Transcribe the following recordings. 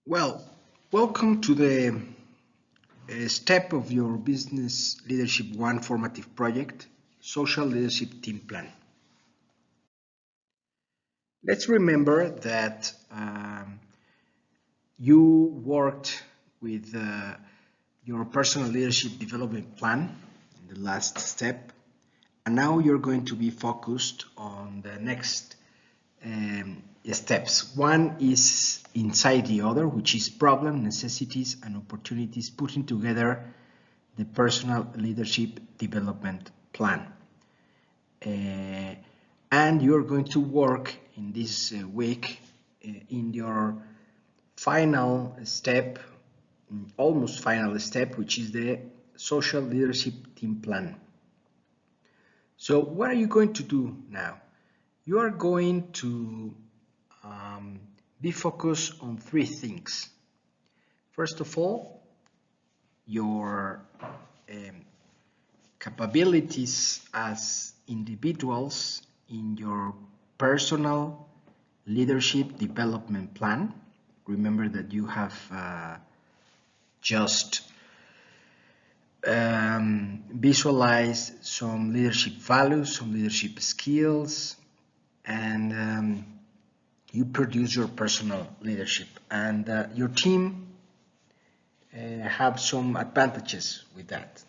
Well, welcome to the step of your business leadership one formative project, social leadership team plan. Let's remember that you worked with your personal leadership development plan in the last step, and now you're going to be focused on the next steps. One is inside the other, which is problem, necessities, and opportunities, putting together the personal leadership development plan. And you're going to work in this week in your final step, almost final step, which is the social leadership team plan. So what are you going to do now? You are going to be focused on three things. First of all, your capabilities as individuals in your personal leadership development plan. Remember that you have just visualized some leadership values, some leadership skills, and you produce your personal leadership, and your team have some advantages with that.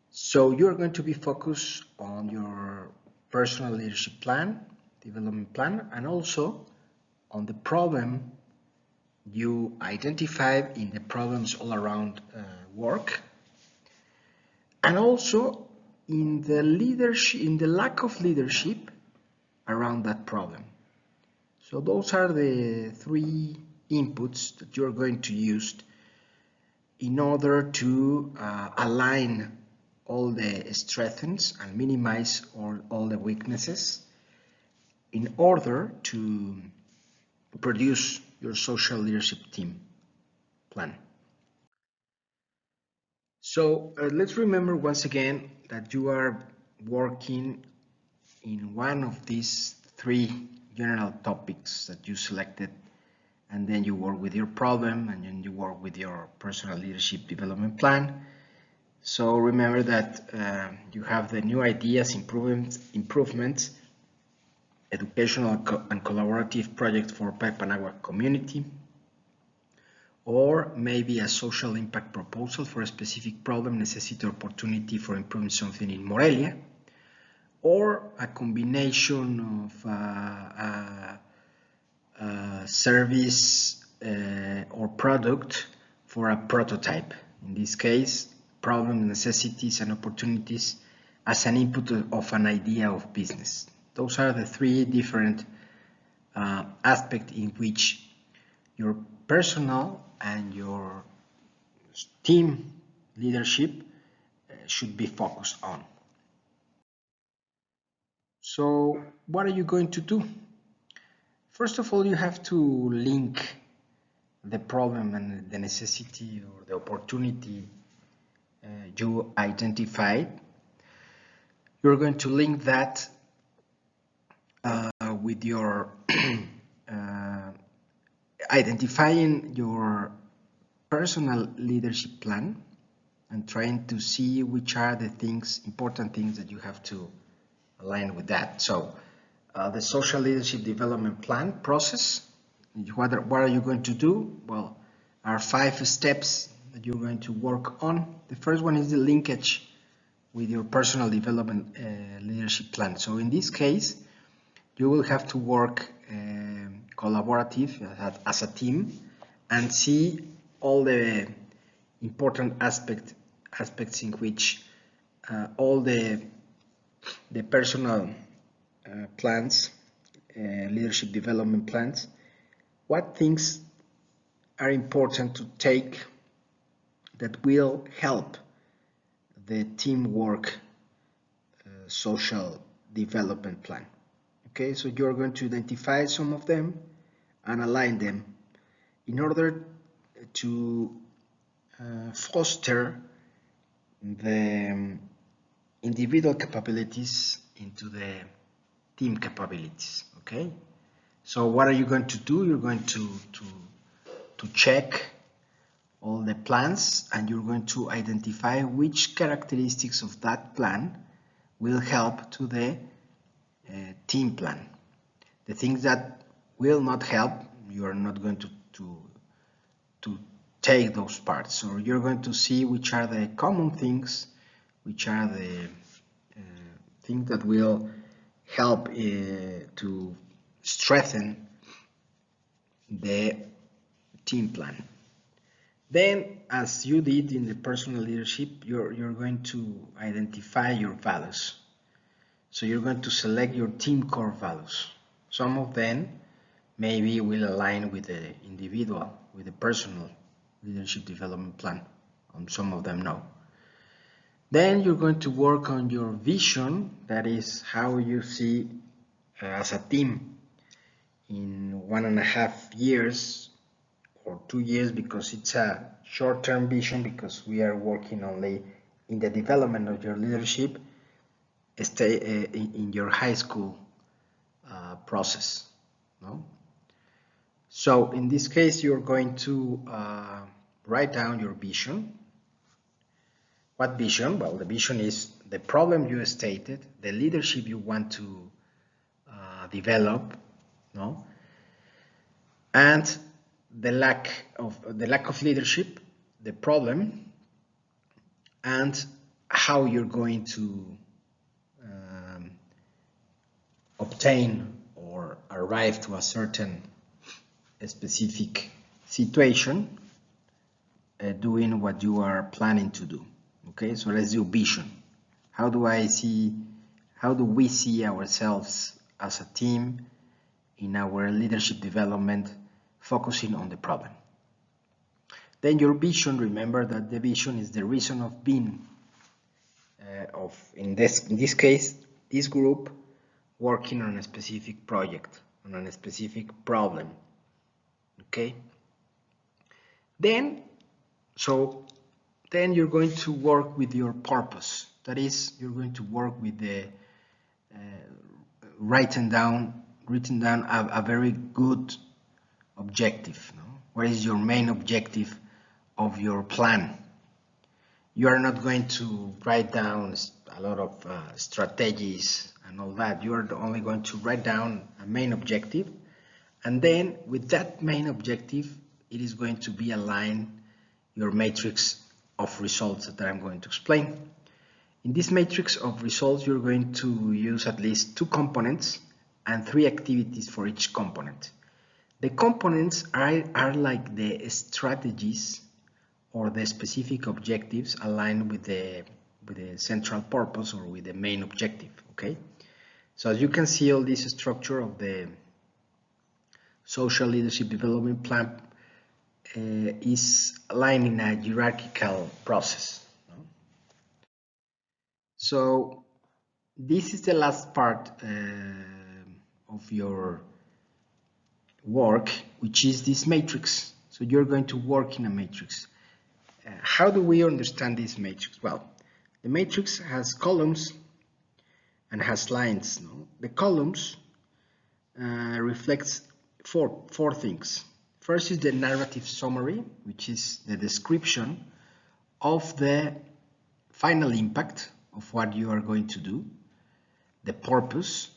So you're going to be focused on your personal leadership plan, development plan, and also on the problem you identified in the problems all around work, and also in the leadership, in the lack of leadership around that problem. So those are the three inputs that you're going to use in order to align all the strengths and minimize all the weaknesses in order to produce your social leadership team plan. So let's remember once again that you are working in one of these three general topics that you selected, and then you work with your problem, and then you work with your personal leadership development plan. So remember that you have the new ideas, improvements, educational and collaborative project for Paipanagua community, or maybe a social impact proposal for a specific problem, necessity, or opportunity for improving something in Morelia, or a combination of service or product for a prototype. In this case, problem, necessities, and opportunities as an input of an idea of business. Those are the three different aspects in which your personal and your team leadership should be focused on. So what are you going to do? First of all, you have to link the problem and the necessity or the opportunity you identified. You're going to link that with your identifying your personal leadership plan and trying to see which are the things, important things that you have to align with that. So the social leadership development plan process, what are you going to do? Well, are 5 steps that you're going to work on. The first one is the linkage with your personal development leadership plan. So in this case, you will have to work collaborative as a team and see all the important aspects in which all the personal plans, leadership development plans, what things are important to take that will help the teamwork social development plan. Okay, so you're going to identify some of them and align them in order to foster the individual capabilities into the team capabilities. Okay, so what are you going to do? You're going to to check all the plans, and you're going to identify which characteristics of that plan will help to the team plan. The things that will not help, you are not going to take those parts. So you're going to see which are the common things, which are the things that will help to strengthen the team plan. Then, as you did in the personal leadership, you're going to identify your values. So you're going to select your team core values. Some of them maybe will align with the individual, with the personal leadership development plan. Some of them no. Then you're going to work on your vision, that is how you see as a team in 1.5 years or 2 years, because it's a short-term vision, because we are working only in the development of your leadership in your high school process. No? So in this case, you're going to write down your vision. What vision? Well, the vision is the problem you stated, the leadership you want to develop, no? And the lack of leadership, the problem, and how you're going to obtain or arrive to a certain specific situation, doing what you are planning to do. Okay, so let's do vision. How do we see ourselves as a team in our leadership development, focusing on the problem? Then your vision, remember that the vision is the reason of being in this case, this group working on a specific project, on a specific problem. Okay? Then you're going to work with your purpose. That is, you're going to work with the written down a very good objective. No? What is your main objective of your plan? You are not going to write down a lot of strategies and all that. You are only going to write down a main objective, and then with that main objective, it is going to be aligned your matrix of results that I'm going to explain. In this matrix of results, you're going to use at least 2 components and 3 activities for each component. The components are like the strategies or the specific objectives aligned with the central purpose or with the main objective. Okay, so as you can see, all this structure of the social leadership development plan is aligned in a hierarchical process. No? So this is the last part of your work, which is this matrix. So you're going to work in a matrix. How do we understand this matrix? Well, the matrix has columns and has lines. No? The columns reflects four things. First is the narrative summary, which is the description of the final impact of what you are going to do, the purpose,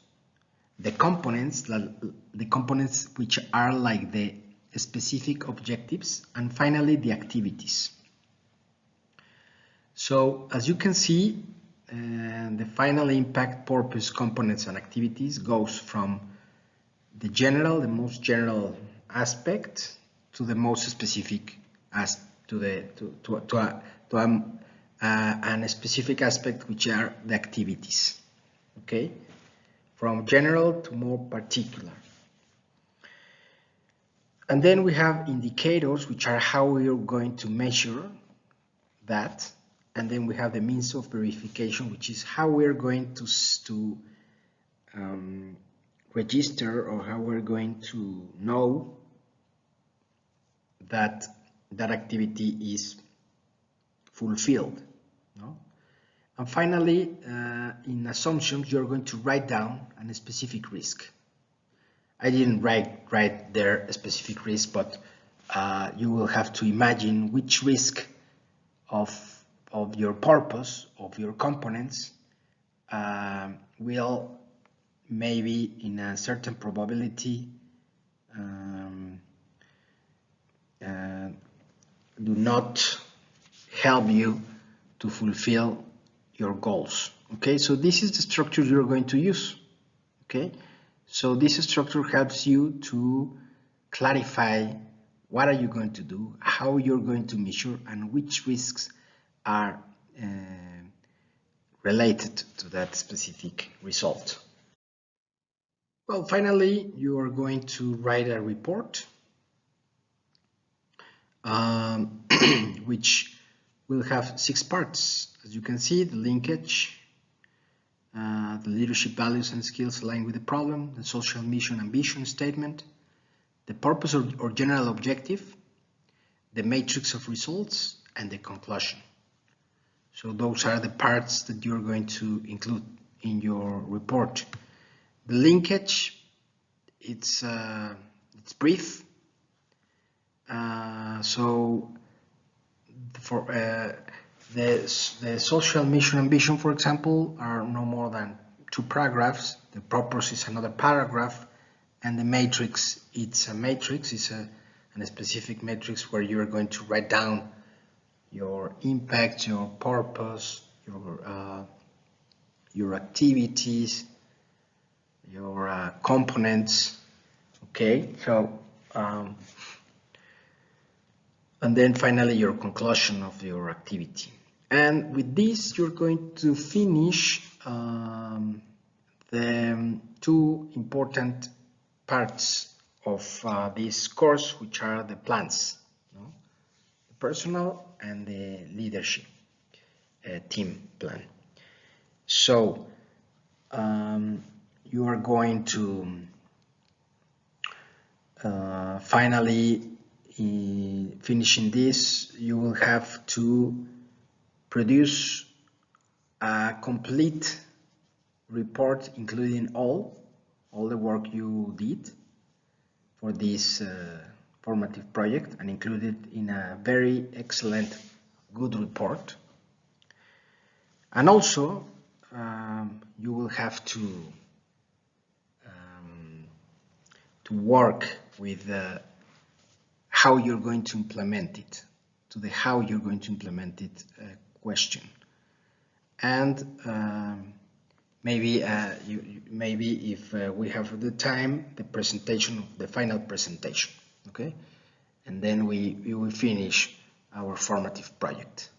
the components which are like the specific objectives, and finally the activities. So as you can see, the final impact, purpose, components, and activities goes from the most general aspect to the most specific as to a specific aspect, which are the activities. Okay, from general to more particular. And then we have indicators, which are how we are going to measure that. And then we have the means of verification, which is how we're going to register, or how we're going to know that that activity is fulfilled. No? And finally, in assumptions, you're going to write down a specific risk. I didn't write there a specific risk, but you will have to imagine which risk of your purpose, of your components, will maybe in a certain probability do not help you to fulfill your goals. Okay, so this is the structure you're going to use. Okay, so this structure helps you to clarify what are you going to do, how you're going to measure, and which risks are related to that specific result. Well, finally, you are going to write a report which will have 6 parts. As you can see, the linkage, the leadership values and skills aligned with the problem, the social mission and vision statement, the purpose or general objective, the matrix of results, and the conclusion. So those are the parts that you're going to include in your report. The linkage, it's brief. So for the social mission and vision, for example, are no more than 2 paragraphs. The purpose is another paragraph, and the matrix, it's a matrix, it's a specific matrix where you're going to write down your impact, your purpose, your activities, your components. Okay, so and then finally your conclusion of your activity. And with this, you're going to finish the 2 important parts of this course, which are the plans, no? The personal and the leadership team plan. So you are going to finally, finishing this, you will have to produce a complete report including all the work you did for this formative project, and included in a very excellent, good report. And also you will have to work with how you're going to implement it, to the how you're going to implement it question. And maybe if we have the time, the presentation, the final presentation, okay? And then we will finish our formative project.